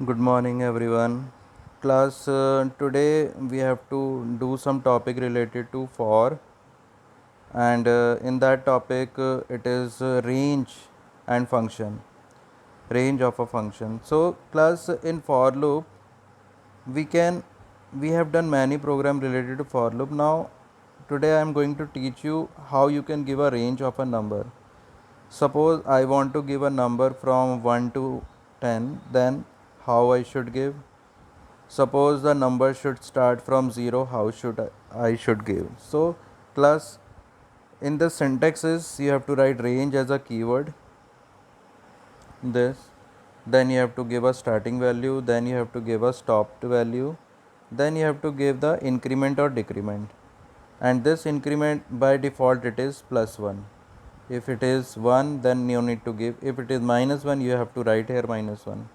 Good morning, everyone. Class, today we have to do some topic related to for, and in that topic, it is range and function, range of a function. So, class, in for loop, we can we have done many program related to for loop. Now, today I am going to teach you how you can give a range of a number. Suppose I want to give a number from 1 to 10, then how I should give. Suppose the number should start from 0, how should I should give. So class, in the syntax is you have to write range as a keyword, this, then you have to give a starting value, then you have to give a stopped value, then you have to give the increment or decrement, and this increment by default it is +1. If it is 1, then you need to give. If it is -1, you have to write here -1.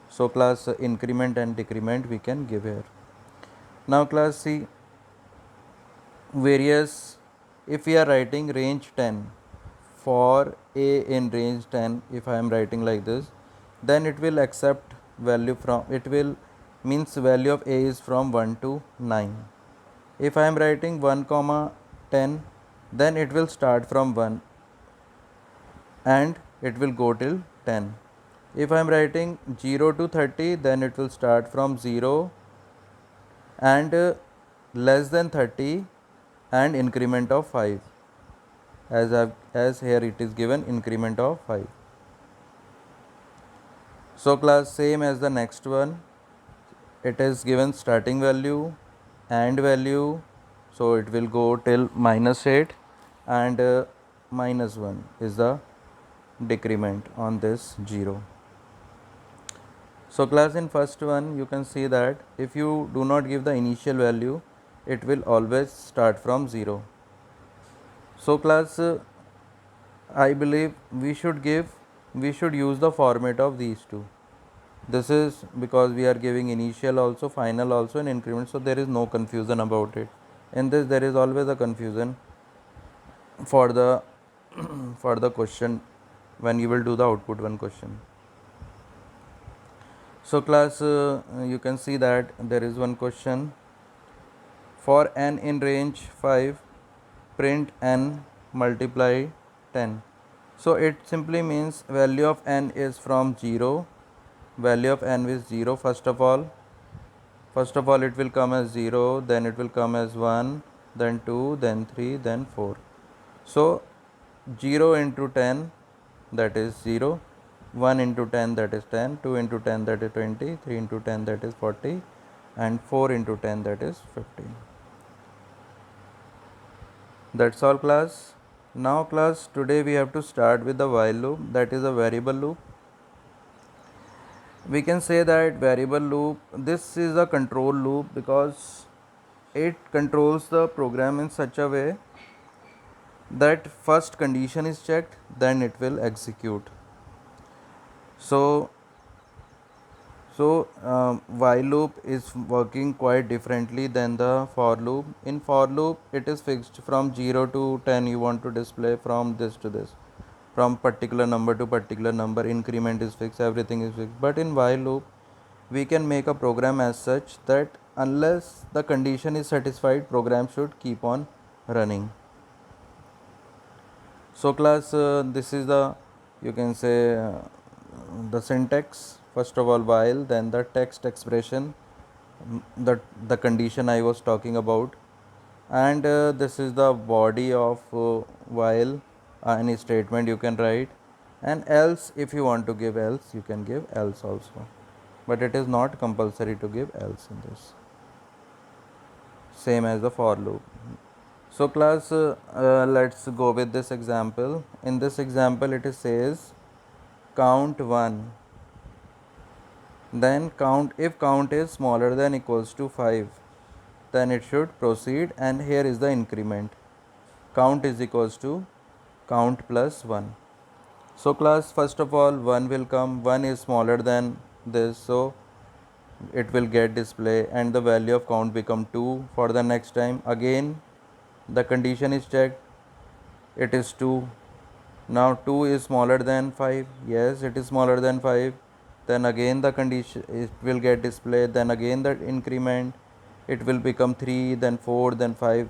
So class, increment and decrement we can give here. Now class, see various, if we are writing range 10 for a in range 10, if I am writing like this, then it will accept value from, it will means value of a is from 1 to 9. If I am writing 1 comma 10, then it will start from 1 and it will go till 10. If I am writing 0 to 30, then it will start from 0 and less than 30 and increment of 5, as here it is given increment of 5. So class, same as the next one, it is given starting value and value, so it will go till -8 and -1 is the decrement on this 0. So class, in first one you can see that if you do not give the initial value, it will always start from 0. So class, I believe we should use the format of these two. This is because we are giving initial also, final also, and increment, so there is no confusion about it. In this there is always a confusion for the for the question when you will do the output one question. So class, you can see that there is one question. For n in range 5, print n multiply 10. So it simply means value of n is from 0. Value of n is 0. First of all it will come as 0, then it will come as 1, then 2, then 3, then 4. So 0 into 10, that is 0, 1 into 10, that is 10, 2 into 10, that is 20, 3 into 10, that is 40, and 4 into 10, that is 15. That's all class. Now class, today we have to start with the while loop, that is a variable loop. We can say that variable loop, this is a control loop because it controls the program in such a way that first condition is checked, then it will execute. So while loop is working quite differently than the for loop. In for loop it is fixed from 0 to 10, you want to display from this to this, from particular number to particular number, increment is fixed, everything is fixed. But in while loop we can make a program as such that unless the condition is satisfied, program should keep on running. So class, this is the, you can say, the syntax. First of all while, then the text expression, the condition I was talking about, and this is the body of while, any statement you can write, and else, if you want to give else, you can give else also, but it is not compulsory to give else in this, same as the for loop. So class, let's go with this example. In this example it says count 1, then count, if count is smaller than equals to 5, then it should proceed, and here is the increment, count is equals to count plus 1. So class, first of all 1 will come, 1 is smaller than this, so it will get display, and the value of count become 2 for the next time. Again the condition is checked, it is 2. Now 2 is smaller than 5, yes, it is smaller than 5. then again the condition, it will get displayed, then again the increment, it will become 3, then 4, then 5.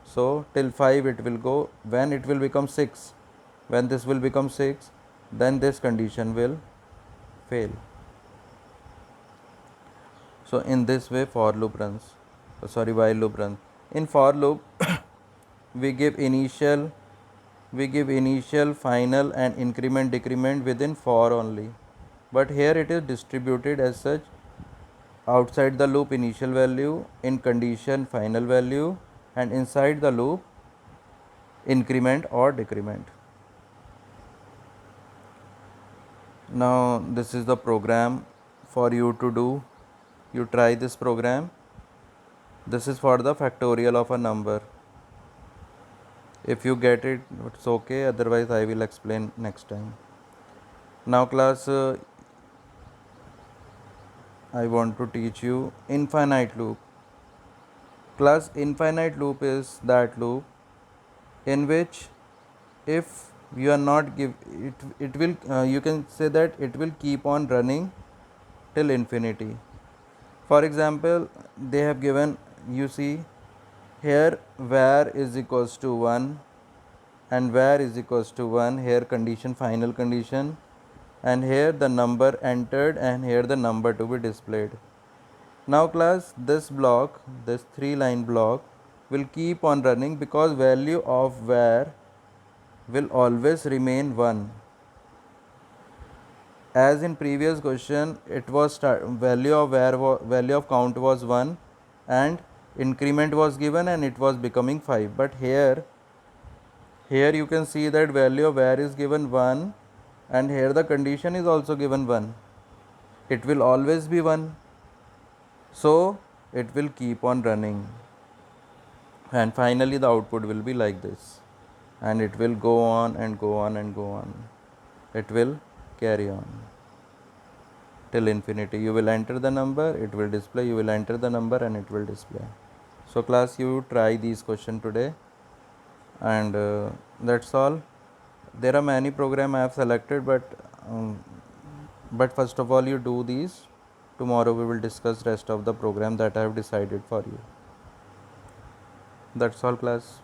So till 5 it will go. When it will become 6, when this will become 6, then this condition will fail. So in this way for loop runs, while loop runs. In for loop we give initial, final and increment decrement within for only, but here it is distributed as such: outside the loop initial value, in condition final value, and inside the loop increment or decrement. Now this is the program for you to do. You try this program. This is for the factorial of a number. If you get it, it's okay, otherwise I will explain next time. Now class, I want to teach you infinite loop. Class, infinite loop is that loop in which if you are not give it will you can say that it will keep on running till infinity. For example, they have given, you see here, var is equals to 1 and var is equals to 1, here condition, final condition, and here the number entered and here the number to be displayed. Now class, this block, this 3-line block will keep on running because value of var will always remain 1. As in previous question, it was value of value of count was 1 and increment was given and it was becoming 5. But here you can see that value of var is given 1 and here the condition is also given 1. It will always be 1. So it will keep on running. And finally the output will be like this. And it will go on and go on and go on. It will carry on till infinity. You will enter the number, it will display. You will enter the number and it will display. So class, you try these questions today, and that's all. There are many programs I have selected, but first of all you do these. Tomorrow we will discuss rest of the program that I have decided for you. That's all class.